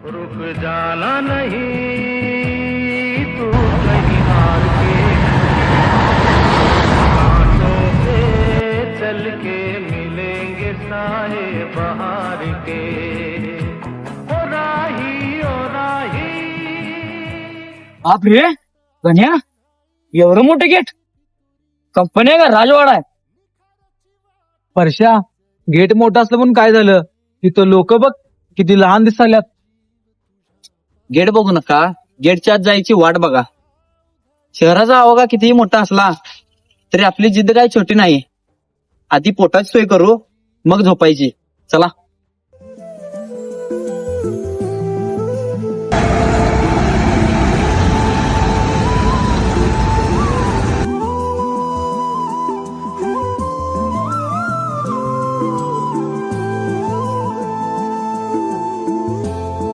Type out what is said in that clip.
रुक जाना नहीं तू कहीं हार के कांटों पे चल के मिलेंगे साए बहार के ओ राही आप रे गण्या एवढं मोठं गेट कंपनी आहे का राजवाडा आहे? परश्या गेट मोठं असलं पण काय झालं, तिथं लोक बघ किती लहान दिसाल्यात. गेट बघू नका, गेटच्या आत जायची वाट बघा. शहराचा आवगा कितीही मोठा असला तरी आपली जिद्द काही छोटी नाही. आधी पोटाची सोय करू, मग झोपायची. चला.